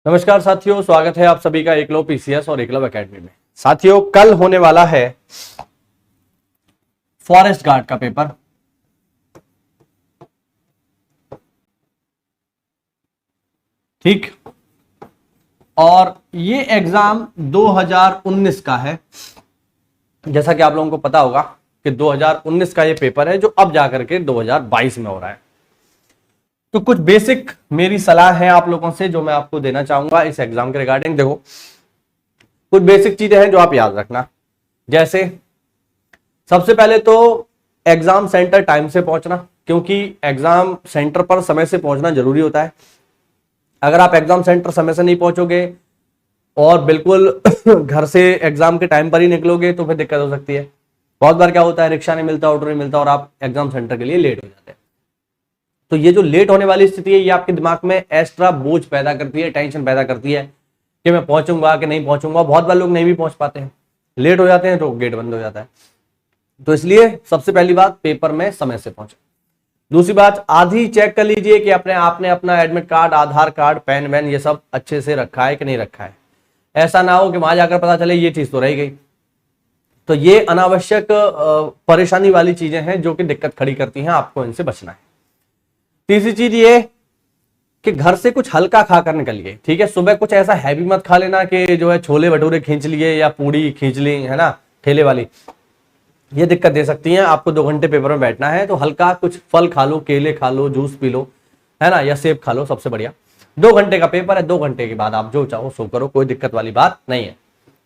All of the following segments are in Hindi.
नमस्कार साथियों, स्वागत है आप सभी का एकलव पीसीएस और एकलव एकेडमी में। साथियों, कल होने वाला है फॉरेस्ट गार्ड का पेपर। ठीक, और ये एग्जाम 2019 का है। जैसा कि आप लोगों को पता होगा कि 2019 का ये पेपर है जो अब जाकर के 2022 में हो रहा है। तो कुछ बेसिक मेरी सलाह है आप लोगों से जो मैं आपको देना चाहूंगा इस एग्जाम के रिगार्डिंग। देखो, कुछ बेसिक चीजें हैं जो आप याद रखना। जैसे सबसे पहले तो एग्जाम सेंटर टाइम से पहुंचना, क्योंकि एग्जाम सेंटर पर समय से पहुंचना जरूरी होता है। अगर आप एग्जाम सेंटर समय से नहीं पहुंचोगे और बिल्कुल घर से एग्जाम के टाइम पर ही निकलोगे तो फिर दिक्कत हो सकती है। बहुत बार क्या होता है, रिक्शा नहीं मिलता, ऑटो नहीं मिलता और आप एग्जाम सेंटर के लिए लेट हो जाते हैं। तो ये जो लेट होने वाली स्थिति है ये आपके दिमाग में एक्स्ट्रा बोझ पैदा करती है, टेंशन पैदा करती है कि मैं पहुंचूंगा कि नहीं पहुंचूंगा। बहुत बार लोग नहीं भी पहुंच पाते हैं, लेट हो जाते हैं तो गेट बंद हो जाता है। तो इसलिए सबसे पहली बात, पेपर में समय से पहुंचे। दूसरी बात, आधी चेक कर लीजिए कि आपने अपना एडमिट कार्ड, आधार कार्ड, पेन वैन ये सब अच्छे से रखा है कि नहीं रखा है। ऐसा ना हो कि वहां जाकर पता चले ये चीज तो रह गई। तो ये अनावश्यक परेशानी वाली चीजें हैं जो कि दिक्कत खड़ी करती हैं, आपको इनसे बचना है। तीसरी चीज ये कि घर से कुछ हल्का खाकर निकलिए। ठीक है, सुबह कुछ ऐसा हैवी मत खा लेना कि जो है छोले भटूरे खींच लिए या पूड़ी खींच ली, है ना, ठेले वाली। ये दिक्कत दे सकती है। आपको 2 घंटे पेपर में बैठना है तो हल्का कुछ फल खा लो, केले खा लो, जूस पी लो, है ना, या सेब खा लो, सबसे बढ़िया। 2 घंटे का पेपर है, 2 घंटे के बाद आप जो चाहो सो करो, कोई दिक्कत वाली बात नहीं है।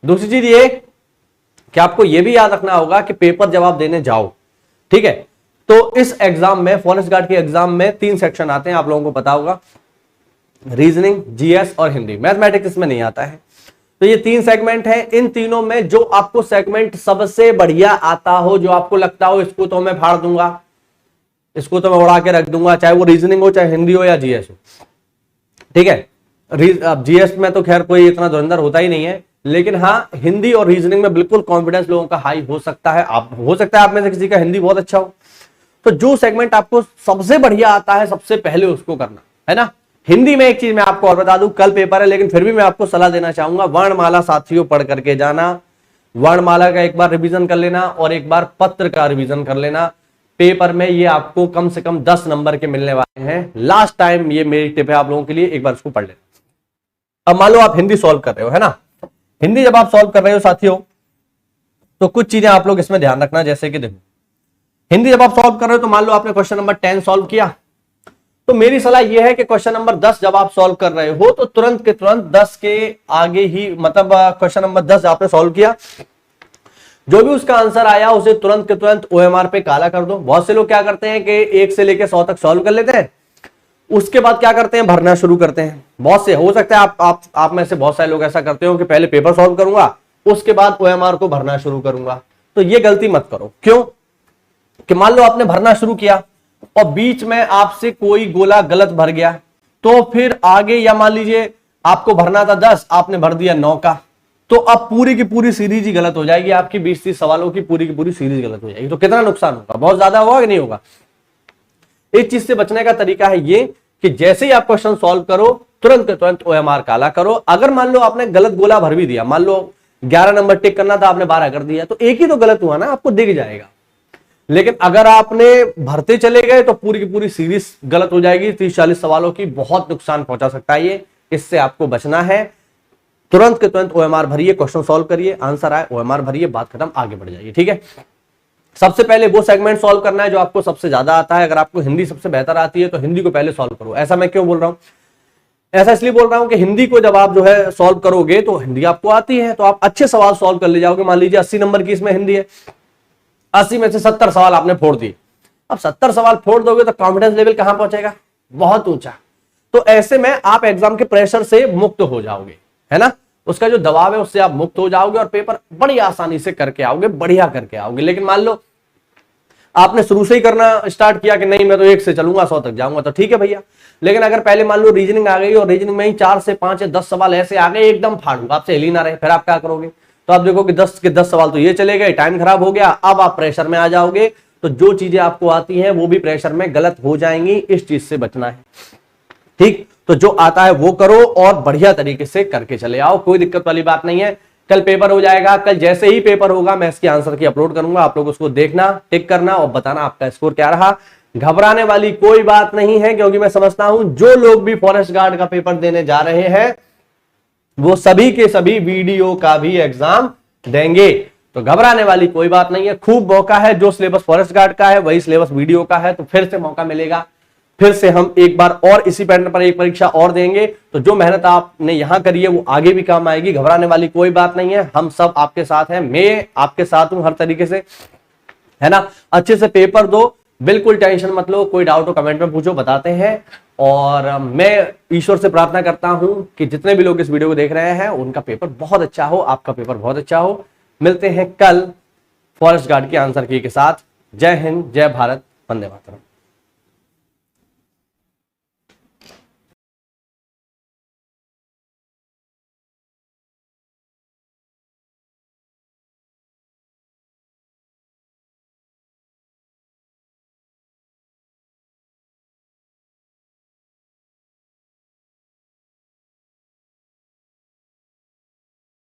दूसरी चीज ये कि आपको ये भी याद रखना होगा कि पेपर जब आप देने जाओ, ठीक है, तो इस एग्जाम में, फॉरेस्ट गार्ड के एग्जाम में 3 सेक्शन आते हैं, आप लोगों को पता होगा। रीजनिंग, जीएस और हिंदी। मैथमेटिक्स इसमें नहीं आता है। तो ये 3 सेगमेंट है। इन तीनों में जो आपको सेगमेंट सबसे बढ़िया आता हो, जो आपको लगता हो इसको तो मैं फाड़ दूंगा, इसको तो मैं उड़ा के रख दूंगा, चाहे वो रीजनिंग हो, चाहे हिंदी हो या जीएस हो, ठीक है। जीएस में तो खैर कोई इतना धुरंधर होता ही नहीं है, लेकिन हाँ, हिंदी और रीजनिंग में बिल्कुल कॉन्फिडेंस लोगों का हाई हो सकता है। हो सकता है आप में से किसी का हिंदी बहुत अच्छा हो। तो जो सेगमेंट आपको सबसे बढ़िया आता है सबसे पहले उसको करना है ना। हिंदी में एक चीज मैं आपको और बता दूं, कल पेपर है लेकिन फिर भी मैं आपको सलाह देना चाहूंगा, वर्णमाला साथियों पढ़ करके जाना। वर्णमाला का एक बार रिवीजन कर लेना और एक बार पत्र का रिवीजन कर लेना। पेपर में ये आपको कम से कम 10 नंबर के मिलने वाले हैं। लास्ट टाइम, ये मेरी टिप है आप लोगों के लिए, एक बार इसको पढ़ लेना। अब मान लो आप हिंदी सॉल्व कर रहे हो, है ना। हिंदी जब आप सॉल्व कर रहे हो साथियों, तो कुछ चीजें आप लोग इसमें ध्यान रखना। जैसे कि देखो, हिंदी जब आप सॉल्व कर रहे हो तो मान लो आपने क्वेश्चन नंबर 10 सॉल्व किया, तो मेरी सलाह यह है कि क्वेश्चन नंबर 10 जब आप सॉल्व कर रहे हो तो तुरंत के तुरंत 10 के आगे ही, मतलब क्वेश्चन नंबर 10 आपने सॉल्व किया, जो भी उसका आंसर आया उसे तुरंत के तुरंत ओएमआर पे काला कर दो। बहुत से लोग क्या करते हैं कि 1 से लेकर 100 तक सॉल्व कर लेते हैं, उसके बाद क्या करते हैं, भरना शुरू करते हैं। बहुत से, हो सकता है आप में से बहुत सारे लोग ऐसा करते हो कि पहले पेपर सॉल्व करूंगा उसके बाद ओएमआर को भरना शुरू करूंगा। तो ये गलती मत करो। क्यों कि मान लो आपने भरना शुरू किया और बीच में आपसे कोई गोला गलत भर गया, तो फिर आगे, या मान लीजिए आपको भरना था 10, आपने भर दिया 9 का, तो अब पूरी की पूरी सीरीज ही गलत हो जाएगी। आपकी 20-30 सवालों की पूरी सीरीज गलत हो जाएगी। तो कितना नुकसान होगा, बहुत ज्यादा होगा कि नहीं होगा। इस चीज से बचने का तरीका है ये कि जैसे ही आप क्वेश्चन सॉल्व करो तुरंत ओएमआर काला करो। अगर मान लो आपने गलत गोला भर भी दिया, मान लो 11 नंबर टिक करना था, आपने 12 कर दिया, तो एक ही तो गलत हुआ ना, आपको दिख जाएगा। लेकिन अगर आपने भरते चले गए तो पूरी की पूरी सीरीज गलत हो जाएगी। 30-40 सवालों की बहुत नुकसान पहुंचा सकता है ये। इससे आपको बचना है। तुरंत के तुरंत ओएमआर भरिए, क्वेश्चन सॉल्व करिए, आंसर आए ओएमआर भरिए, बात खत्म, आगे बढ़ जाइए। ठीक है, सबसे पहले वो सेगमेंट सॉल्व करना है जो आपको सबसे ज्यादा आता है। अगर आपको हिंदी सबसे बेहतर आती है तो हिंदी को पहले सॉल्व करो। ऐसा मैं क्यों बोल रहा हूं, ऐसा इसलिए बोल रहा हूं कि हिंदी को जब आप जो है सॉल्व करोगे तो हिंदी आपको आती है तो आप अच्छे सवाल सॉल्व कर ले जाओगे। मान लीजिए 80 नंबर की इसमें हिंदी है, 80 में से 70 सवाल आपने फोड़ दिए। अब 70 सवाल फोड़ दोगे तो कॉन्फिडेंस लेवल कहां पहुंचेगा, बहुत ऊंचा। तो ऐसे में आप एग्जाम के प्रेशर से मुक्त हो जाओगे, है ना, उसका जो दबाव है उससे आप मुक्त हो जाओगे और पेपर बड़ी आसानी से करके आओगे, बढ़िया करके आओगे। लेकिन मान लो आपने शुरू से ही करना स्टार्ट किया कि नहीं मैं तो 1 से चलूंगा 100 तक जाऊंगा, तो ठीक है भैया। लेकिन अगर पहले मान लो रीजनिंग आ गई और रीजनिंग में ही 4 से 5 या 10 सवाल ऐसे आ गए एकदम फाड़ू, आपसे हिल ही ना रहे, फिर आप क्या करोगे। तो आप देखो कि 10 के 10 सवाल तो ये चले गए, टाइम खराब हो गया। अब आप प्रेशर में आ जाओगे तो जो चीजें आपको आती हैं वो भी प्रेशर में गलत हो जाएंगी। इस चीज से बचना है, ठीक। तो जो आता है वो करो और बढ़िया तरीके से करके चले आओ, कोई दिक्कत वाली बात नहीं है। कल पेपर हो जाएगा, कल जैसे ही पेपर होगा मैं इसकी आंसर की अपलोड करूंगा, आप लोग उसको देखना, टिक करना और बताना आपका स्कोर क्या रहा। घबराने वाली कोई बात नहीं है, क्योंकि मैं समझता हूं जो लोग भी फॉरेस्ट गार्ड का पेपर देने जा रहे हैं वो सभी के सभी वीडियो का भी एग्जाम देंगे, तो घबराने वाली कोई बात नहीं है। खूब मौका है, जो सिलेबस फॉरेस्ट गार्ड का है वही सिलेबस वीडियो का है, तो फिर से मौका मिलेगा, फिर से हम एक बार और इसी पैटर्न पर एक परीक्षा और देंगे। तो जो मेहनत आपने यहां करी है वो आगे भी काम आएगी, घबराने वाली कोई बात नहीं है। हम सब आपके साथ हैं, मैं आपके साथ हूं हर तरीके से, है ना। अच्छे से पेपर दो, बिल्कुल टेंशन मत लो, कोई डाउट हो कमेंट में पूछो, बताते हैं। और मैं ईश्वर से प्रार्थना करता हूं कि जितने भी लोग इस वीडियो को देख रहे हैं उनका पेपर बहुत अच्छा हो, आपका पेपर बहुत अच्छा हो। मिलते हैं कल फॉरेस्ट गार्ड की आंसर की के साथ। जय हिंद, जय भारत, वंदे मातरम।